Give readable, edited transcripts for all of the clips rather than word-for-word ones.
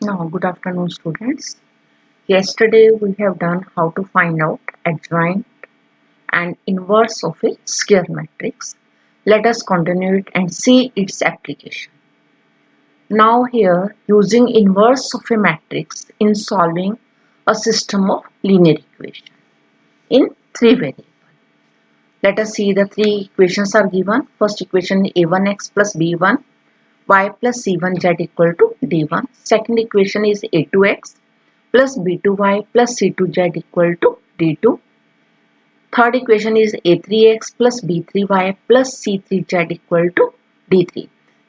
Now, good afternoon, students. Yesterday, we have done how to find out adjoint and inverse of a square matrix. Let us continue it and see its application. Now, here, using inverse of a matrix in solving a system of linear equation in three variables. Let us see the three equations are given. First equation a1x plus b1 y plus c1z equal to d1. Second equation is a2x plus b2y plus c2z equal to d2. Third equation is a3x plus b3y plus c3z equal to d3.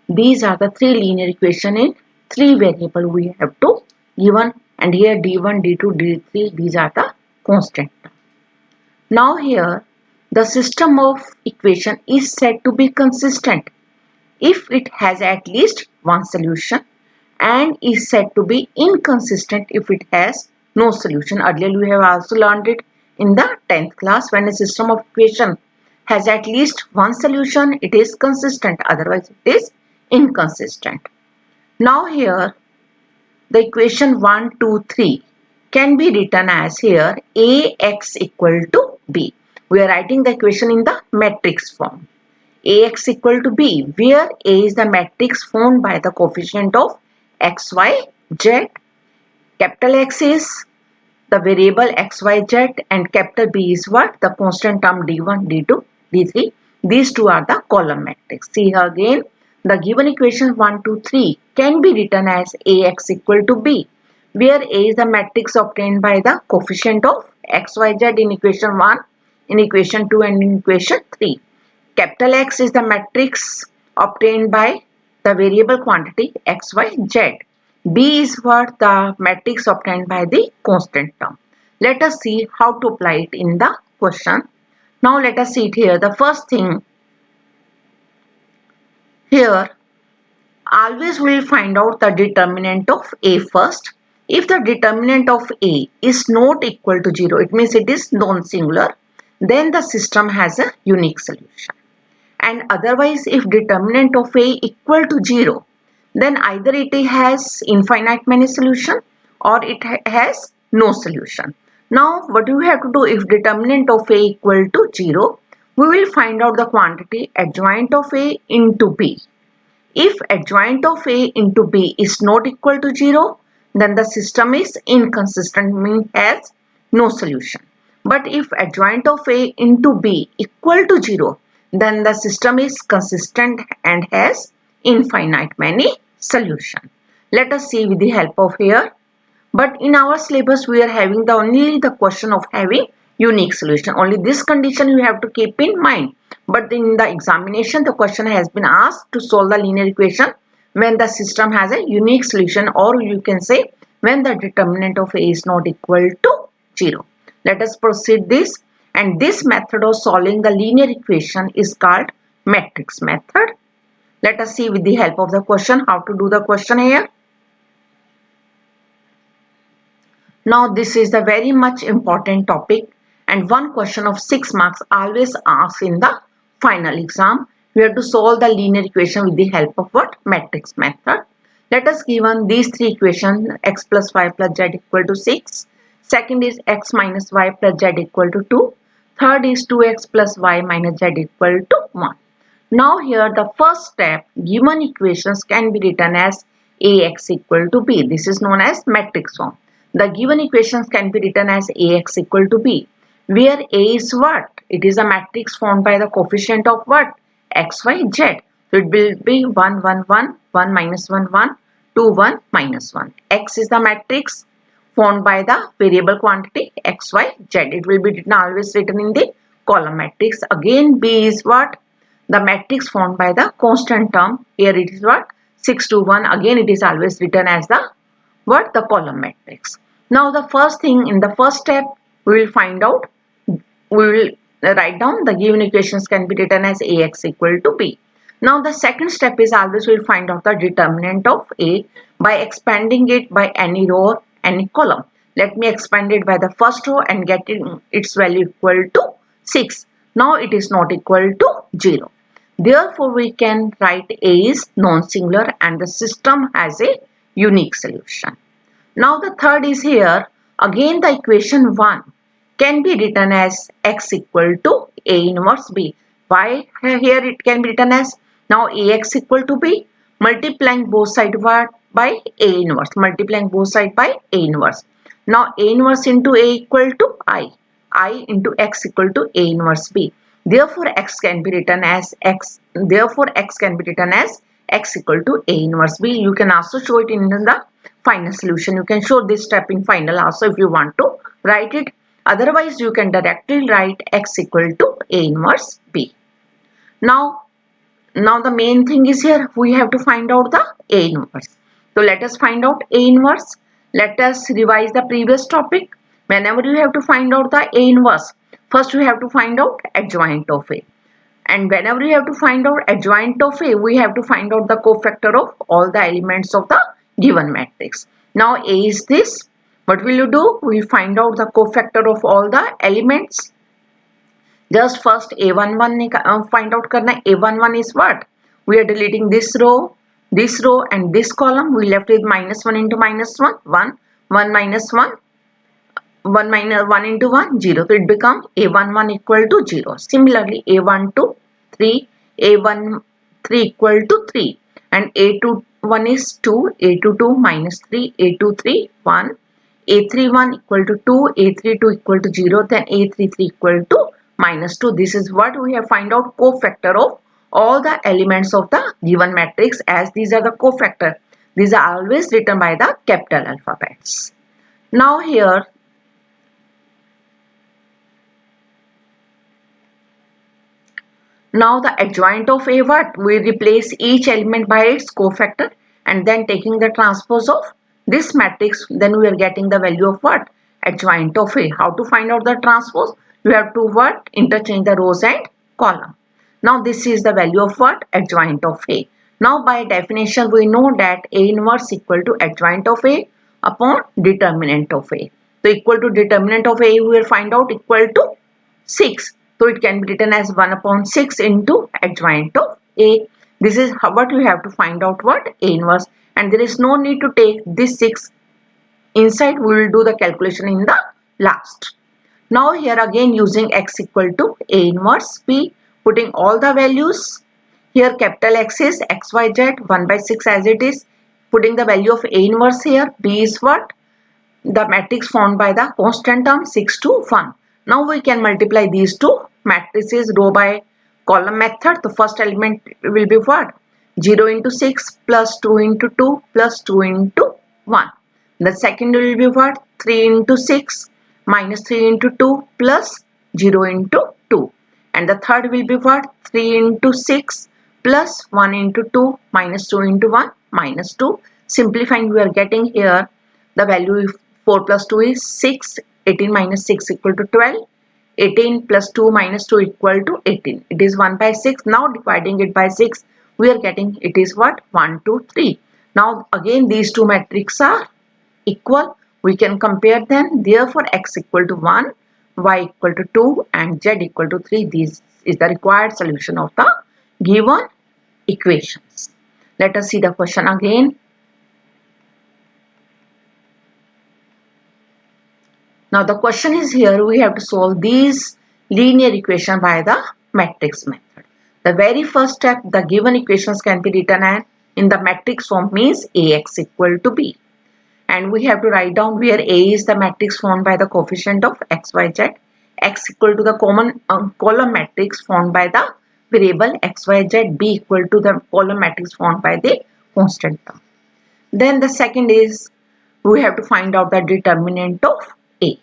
These are the three linear equation in three variable we have to given, and here d1, d2, d3, these are the constant. Now here the system of equation is said to be consistent if it has at least one solution, and is said to be inconsistent if it has no solution. Earlier we have also learned it in the 10th class. When a system of equation has at least one solution, it is consistent, otherwise it is inconsistent. Now here the equation 1, 2, 3 can be written as here Ax equal to b. We are writing the equation in the matrix form. Ax equal to b, where A is the matrix formed by the coefficient of x, y, z. Capital X is the variable x, y, z, and capital B is what? The constant term d1, d2, d3. These two are the column matrix. See here again, the given equation 1, 2, 3 can be written as Ax equal to b, where A is the matrix obtained by the coefficient of x, y, z in equation 1, in equation 2, and in equation 3. Capital X is the matrix obtained by the variable quantity x, y, z. B is what? The matrix obtained by the constant term. Let us see how to apply it in the question. Now let us see it here. The first thing here, always we will find out the determinant of A first. If the determinant of A is not equal to 0, it means it is non-singular, then the system has a unique solution. And otherwise, if determinant of A equal to 0, then either it has infinite many solution or it has no solution. Now what do we have to do? If determinant of A equal to 0, we will find out the quantity adjoint of A into B. If adjoint of A into B is not equal to 0, then the system is inconsistent, means has no solution. But if adjoint of A into B equal to 0, then the system is consistent and has infinite many solution. Let us see with the help of here. But in our syllabus, we are having only the question of having unique solution. Only this condition you have to keep in mind. But in the examination, the question has been asked to solve the linear equation when the system has a unique solution, or you can say when the determinant of A is not equal to 0. Let us proceed this. And this method of solving the linear equation is called matrix method. Let us see with the help of the question how to do the question here. Now this is the very much important topic, and one question of 6 marks always asked in the final exam. We have to solve the linear equation with the help of what? Matrix method. Let us given these three equations, x plus y plus z equal to 6. Second is x minus y plus z equal to 2. Third is 2x plus y minus z equal to 1. Now here the first step, given equations can be written as Ax equal to b. This is known as matrix form. The given equations can be written as Ax equal to b, where A is what? It is a matrix formed by the coefficient of what? X, y, z. So it will be 1, 1, 1, 1 minus 1, 1, 2, 1 minus 1. X is the matrix formed by the variable quantity x, y, z. It will be always written in the column matrix. Again, B is what? The matrix formed by the constant term. Here it is what? 6 to 1. Again, it is always written as the what? The column matrix. Now the first thing, in the first step, we will find out, we will write down the given equations can be written as Ax equal to b. Now the second step is always we will find out the determinant of A by expanding it by any row or any column. Let me expand it by the first row and get its value equal to 6. Now it is not equal to 0. Therefore we can write A is non-singular and the system has a unique solution. Now the third is here. Again the equation 1 can be written as x equal to A inverse B. Why here it can be written as, now Ax equal to B, multiplying both sides by A inverse, multiplying both sides by A inverse. Now A inverse into A equal to I into x equal to A inverse B. Therefore x can be written as x equal to A inverse B. You can also show it in the final solution. You can show this step in final also if you want to write it. Otherwise, you can directly write x equal to A inverse B. Now the main thing is here, we have to find out the A inverse. So let us find out A inverse. Let us revise the previous topic. Whenever you have to find out the A inverse, first we have to find out adjoint of A. And whenever you have to find out adjoint of A, we have to find out the cofactor of all the elements of the given matrix. Now A is this. What will you do? We find out the cofactor of all the elements. Just first A11 find out करना. A11 is what? We are deleting this row and this column. We left with -1 into -1, 1, 1 minus 1, 1 minus 1 into 1, 0. So it becomes A11 equal to 0. Similarly, A12, 3, A13 equal to 3. And A21 is 2, A22 minus 3, A23, 1, A31 equal to 2, A32 equal to 0, then A33 equal to minus 2. This is what we have find out cofactor of all the elements of the given matrix, as these are the cofactor. These are always written by the capital alphabets. Now here, now the adjoint of A, what? We replace each element by its cofactor and then taking the transpose of this matrix, then we are getting the value of what? Adjoint of A. How to find out the transpose? You have to what? Interchange the rows and column. Now this is the value of what? Adjoint of A. Now by definition we know that A inverse equal to adjoint of A upon determinant of A. So equal to determinant of A we will find out equal to 6. So it can be written as 1 upon 6 into adjoint of A. This is what we have to find out what? A inverse. And there is no need to take this 6 inside. We will do the calculation in the last. Now here again using x equal to A inverse B, putting all the values. Here capital X is xyz 1 by 6 as it is. Putting the value of A inverse here. B is what? The matrix formed by the constant term 6 to 1. Now we can multiply these two matrices row by column method. The first element will be what? 0 into 6 plus 2 into 2 plus 2 into 1. The second will be what? 3 into 6 minus 3 into 2 plus 0 into 2. And the third will be what? 3 into 6 plus 1 into 2 minus 2 into 1 minus 2. Simplifying, we are getting here the value 4 plus 2 is 6. 18 minus 6 equal to 12. 18 plus 2 minus 2 equal to 18. It is 1 by 6. Now dividing it by 6, we are getting it is what? 1, 2, 3. Now again these two matrices are equal. We can compare them. Therefore x equal to 1, y equal to 2 and z equal to 3. This is the required solution of the given equations. Let us see the question again. Now the question is here, we have to solve these linear equation by the matrix method. The very first step, the given equations can be written in the matrix form, means Ax equal to B. And we have to write down where A is the matrix formed by the coefficient of x, y, z. X equal to the common column matrix formed by the variable x, y, z. B equal to the column matrix formed by the constant term. Then the second is we have to find out the determinant of A.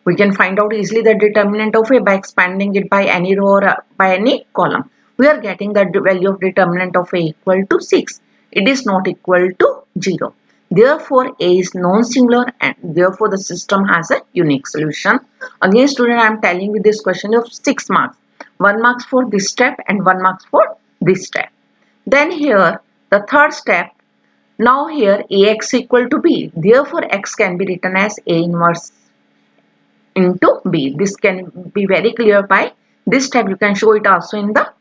We can find out easily the determinant of A by expanding it by any row or by any column. We are getting the value of determinant of A equal to 6. It is not equal to 0. Therefore, A is non-singular and therefore the system has a unique solution. Again, student, I am telling you this question of 6 marks. 1 marks for this step and 1 marks for this step. Then here, the third step. Now here, Ax equal to B. Therefore, x can be written as A inverse into B. This can be very clear by this step. You can show it also in the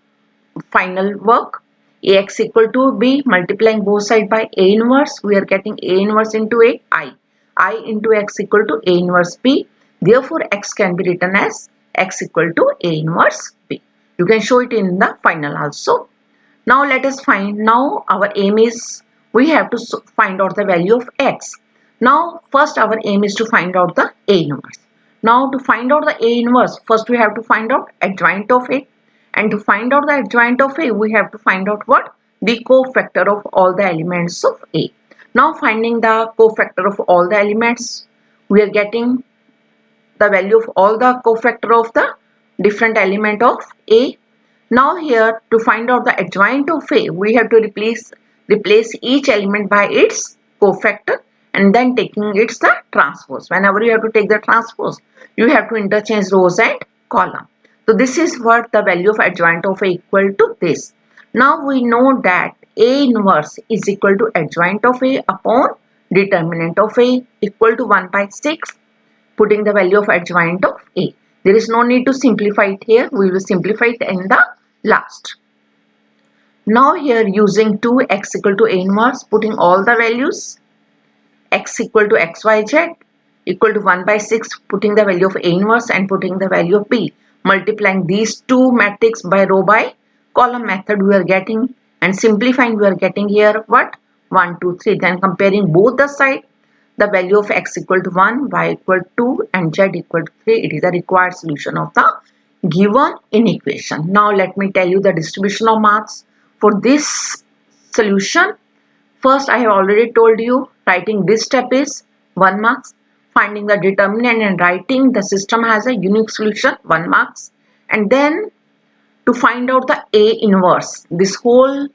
final work. Ax equal to B, multiplying both sides by A inverse. We are getting A inverse into A, I. I into x equal to A inverse B. Therefore, x can be written as x equal to A inverse B. You can show it in the final also. Now let us find, now our aim is, we have to find out the value of x. Now first our aim is to find out the A inverse. Now to find out the A inverse, first we have to find out adjoint of A. And to find out the adjoint of A, we have to find out what? The cofactor of all the elements of A. Now finding the cofactor of all the elements, we are getting the value of all the cofactor of the different element of A. Now here to find out the adjoint of A, we have to replace each element by its cofactor and then taking its the transpose. Whenever you have to take the transpose, you have to interchange rows and column. So this is what the value of adjoint of A equal to this. Now we know that A inverse is equal to adjoint of A upon determinant of A equal to 1 by 6, putting the value of adjoint of A. There is no need to simplify it here. We will simplify it in the last. Now here using 2x equal to A inverse, putting all the values, x equal to xyz equal to 1 by 6, putting the value of A inverse and putting the value of B. Multiplying these two matrix by row by column method we are getting, and simplifying we are getting here what? 1, 2, 3. Then comparing both the side, the value of x equal to 1, y equal to 2 and z equal to 3. It is the required solution of the given inequation. Now let me tell you the distribution of marks for this solution. First, I have already told you, writing this step is 1 marks. Finding the determinant and writing the system has a unique solution, 1 marks. And then to find out the A inverse, this whole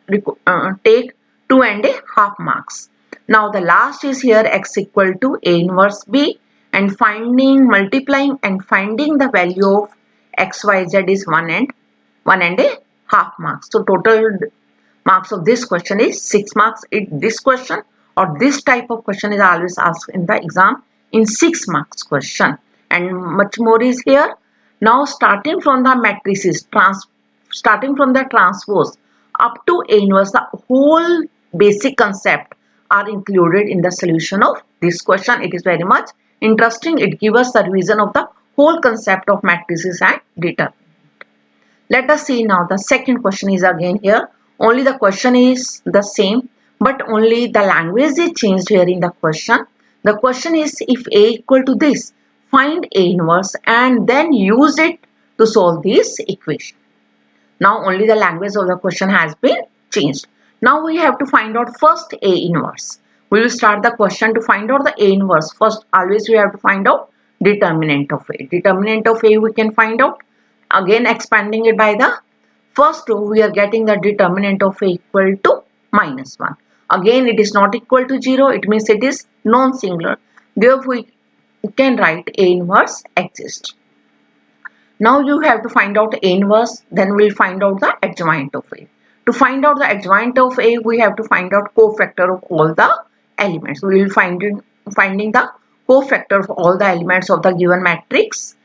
take 2.5 marks. Now the last is here x equal to A inverse B, and multiplying and finding the value of xyz is 1.5 marks. So total marks of this question is 6 marks. This question or this type of question is always asked in the exam in 6 marks question, and much more is here. Now starting from the matrices, starting from the transpose up to A inverse, the whole basic concept are included in the solution of this question. It is very much interesting. It gives us the revision of the whole concept of matrices and determinant. Let us see now the second question is again here. Only the question is the same, but only the language is changed here in the question. The question is, if A equal to this, find A inverse and then use it to solve this equation. Now only the language of the question has been changed. Now we have to find out first A inverse. We will start the question to find out the A inverse. First, always we have to find out determinant of A. Determinant of A we can find out. Again expanding it by the first row, we are getting the determinant of A equal to -1. Again it is not equal to 0. It means it is non-singular. Therefore we can write A inverse exists. Now you have to find out A inverse, then we'll find out the adjoint of A. To find out the adjoint of A, we have to find out cofactor of all the elements. We will finding the cofactor of all the elements of the given matrix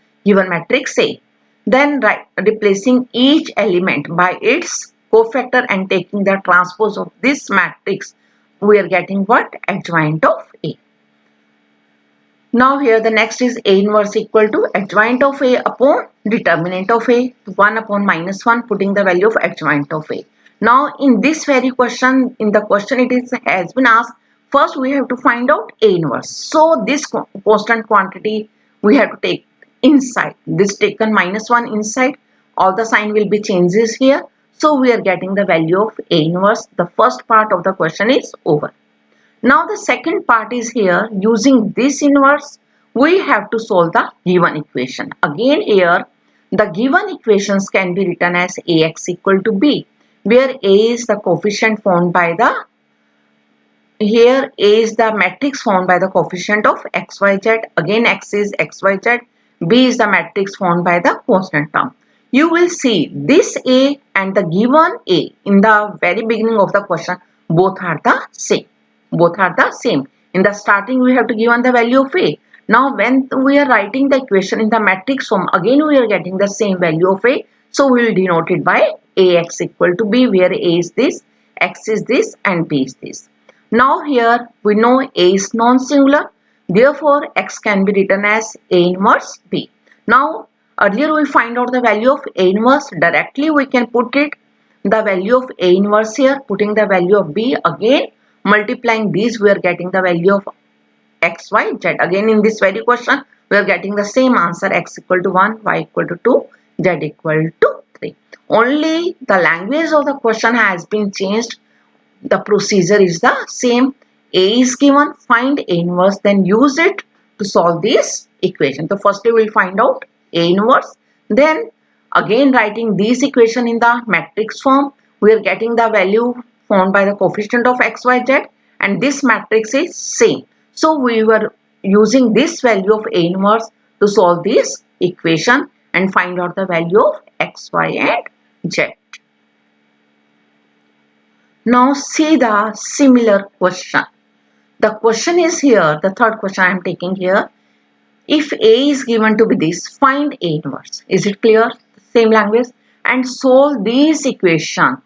A. Then replacing each element by its cofactor and taking the transpose of this matrix, we are getting what? Adjoint of A. Now here the next is A inverse equal to adjoint of A upon determinant of A, 1 upon -1, putting the value of adjoint of A. Now in this very question, in the question has been asked, first we have to find out A inverse. So this constant quantity we have to take inside. This taken -1 inside, all the sign will be changes here. So we are getting the value of A inverse. The first part of the question is over. Now the second part is here. Using this inverse, we have to solve the given equation. Again here, the given equations can be written as Ax equal to B, where A is the coefficient found by the, here A is the matrix found by the coefficient of xyz. Again x is xyz. B is the matrix found by the constant term. You will see this A and the given A in the very beginning of the question, both are the same. Both are the same. In the starting we have to give on the value of A. Now when we are writing the equation in the matrix form, again we are getting the same value of A. So we will denote it by Ax equal to B, where A is this, x is this and B is this. Now here we know A is non-singular, therefore X can be written as A inverse B. Now earlier we find out the value of A inverse, directly we can put it the value of A inverse here, putting the value of B, again multiplying these we are getting the value of X, Y, Z. Again in this very question we are getting the same answer, X equal to 1, Y equal to 2, Z equal to 3. Only the language of the question has been changed. The procedure is the same. A is given, find A inverse, then use it to solve this equation. So firstly we will find out A inverse, then again writing this equation in the matrix form, we are getting the value found by the coefficient of x, y, z, and this matrix is same. So we were using this value of A inverse to solve this equation and find out the value of x, y, and z. Now see the similar question. The question is here, the third question I am taking here. If A is given to be this, find A inverse. Is it clear? Same language. And solve this equation.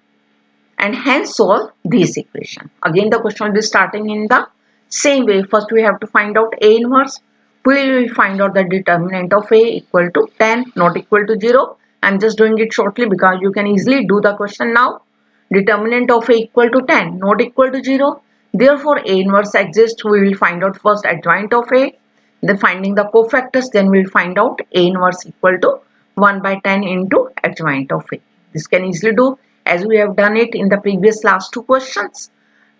And hence solve this equation. Again the question will be starting in the same way. First we have to find out A inverse. We will find out the determinant of A equal to 10, not equal to 0. I am just doing it shortly because you can easily do the question now. Determinant of A equal to 10, not equal to 0. Therefore A inverse exists. We will find out first adjoint of A. Then finding the cofactors, then we will find out A inverse equal to 1 by 10 into adjoint of A. This can easily do as we have done it in the previous last two questions.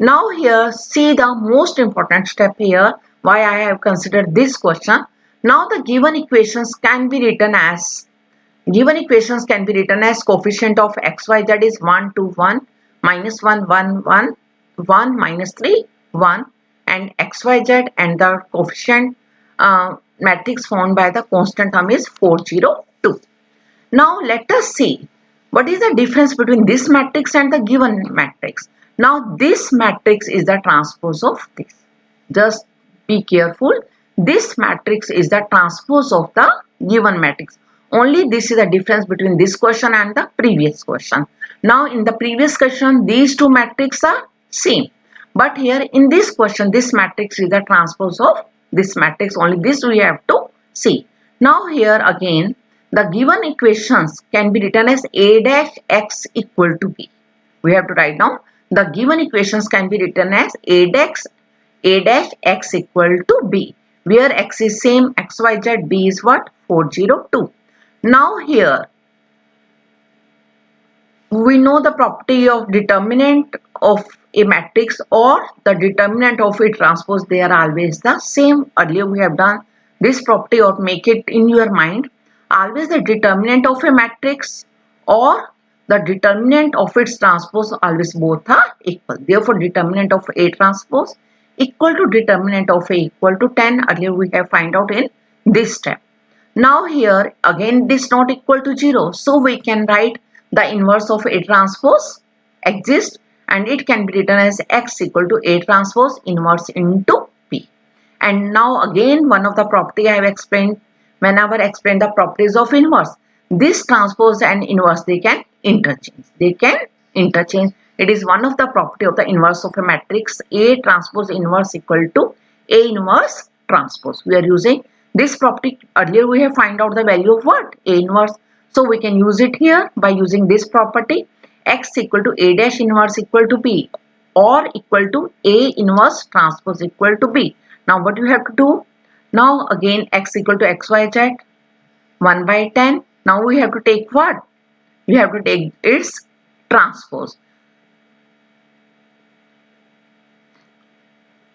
Now here see the most important step here, why I have considered this question. Now the given equations can be written as coefficient of x, y, z is 1, 2, 1, minus 1, 1, 1, 1, minus 3, 1, and x, y, z, and the coefficient matrix found by the constant term is 4, 0, 2. Now let us see what is the difference between this matrix and the given matrix. Now this matrix is the transpose of this. Just be careful. This matrix is the transpose of the given matrix. Only this is the difference between this question and the previous question. Now in the previous question these two matrices are same. But here in this question this matrix is the transpose of this matrix. Only this we have to see. Now here again the given equations can be written as A dash x equal to B. We have to write down the given equations can be written as A dash x equal to B, where x is same, x, y, z, B is what? 4, 0, 2. Now here we know the property of determinant of a matrix or the determinant of a transpose, they are always the same. Earlier we have done this property, or make it in your mind. Always the determinant of a matrix or the determinant of its transpose, always both are equal. Therefore determinant of A transpose equal to determinant of A equal to 10. Earlier we have find out in this step. Now here again it is not equal to 0. So we can write the inverse of A transpose exists, and it can be written as x equal to A transpose inverse into P. And now again one of the property I have explained whenever I explain the properties of inverse. This transpose and inverse they can interchange. It is one of the property of the inverse of a matrix. A transpose inverse equal to A inverse transpose. We are using this property. Earlier we have find out the value of what? A inverse. So we can use it here by using this property. X equal to A dash inverse equal to B, or equal to A inverse transpose equal to B. Now what you have to do? Now again x equal to x, y, z, 1 by 10. Now we have to take what? We have to take its transpose.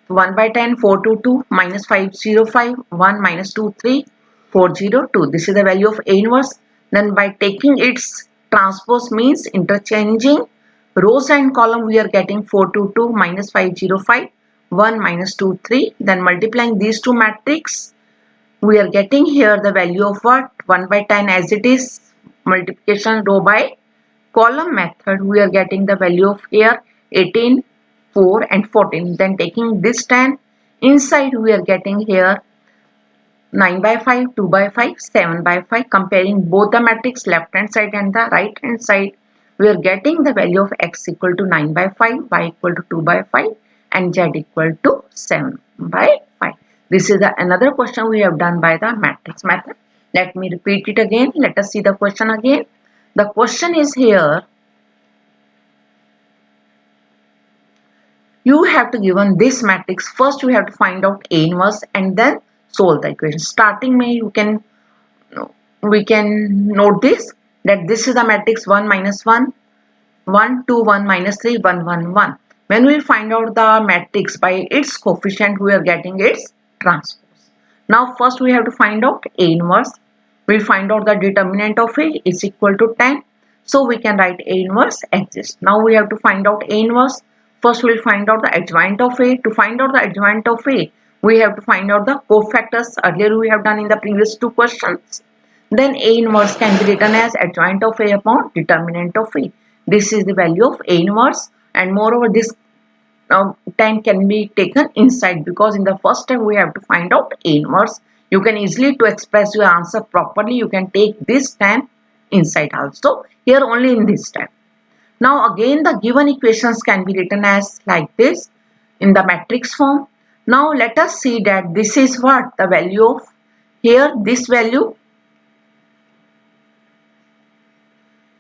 1 by 10, 4, 2, 2, minus 5, 0, 5, 1, minus 2, 3, 4, 0, 2. This is the value of A inverse. Then by taking its transpose means interchanging rows and column, we are getting 4, 2, 2, minus 5, 0, 5, 1, minus 2, 3. Then multiplying these two matrix, we are getting here the value of what? 1 by 10 as it is. Multiplication row by column method, we are getting the value of here 18, 4 and 14. Then taking this 10 inside, we are getting here 9 by 5, 2 by 5, 7 by 5. Comparing both the matrix left hand side and the right hand side, we are getting the value of x equal to 9 by 5, y equal to 2 by 5, and Z equal to 7 by 5. This is another question we have done by the matrix method. Let me repeat it again. Let us see the question again. The question is here. You have to given this matrix. First you have to find out A inverse and then solve the equation. Starting May we can note this, that this is the matrix 1 minus 1, 1 2 1 minus 3 1 1 1. When we find out the matrix by its coefficient, we are getting its transpose. Now first we have to find out A inverse. We find out the determinant of A is equal to 10. So we can write A inverse exists. Now we have to find out A inverse. First we will find out the adjoint of A. To find out the adjoint of A, we have to find out the cofactors. Earlier we have done in the previous two questions. Then A inverse can be written as adjoint of A upon determinant of A. This is the value of A inverse, and moreover this 10 can be taken inside, because in the first step we have to find out A inverse. You can easily, to express your answer properly, you can take this 10 inside also, here only in this step. Now again the given equations can be written as like this in the matrix form. Now let us see that this is what the value of here, this value.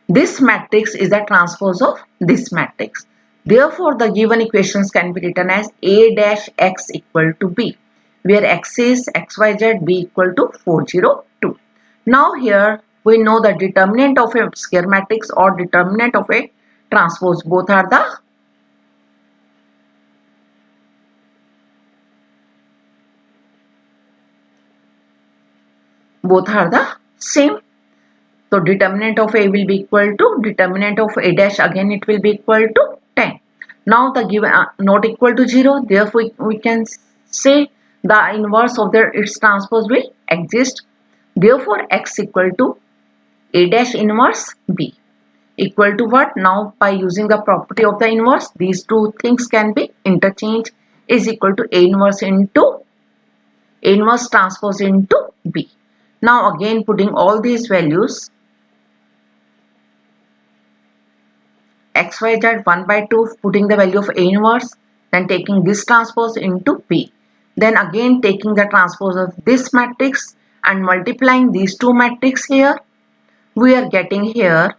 This matrix is the transpose of this matrix. Therefore, the given equations can be written as A dash x equal to B, where x is xyz, B equal to 402. Now here we know the determinant of a square matrix or determinant of a transpose. Both are the same. So determinant of A will be equal to determinant of A dash, again it will be equal to 10. Now the given not equal to 0, therefore we can say the inverse of its transpose will exist. Therefore x equal to A dash inverse B equal to what? Now by using the property of the inverse, these two things can be interchanged, is equal to A inverse into A inverse transpose into B. Now again putting all these values, xyz 1 by 2, putting the value of A inverse, then taking this transpose into B, then again taking the transpose of this matrix and multiplying these two matrices here, we are getting here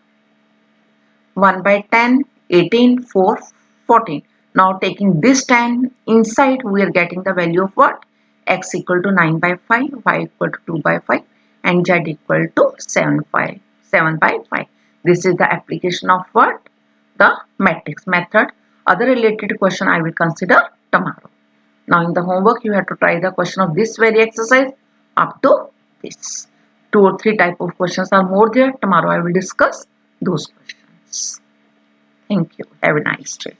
1 by 10, 18, 4, 14. Now taking this 10 inside, we are getting the value of what? X equal to 9 by 5, y equal to 2 by 5, and z equal to 7 by 5. This is the application of what? The matrix method. Other related question I will consider tomorrow. Now in the homework you have to try the question of this very exercise up to this. 2 or 3 type of questions are more there. Tomorrow I will discuss those questions. Thank you. Have a nice day.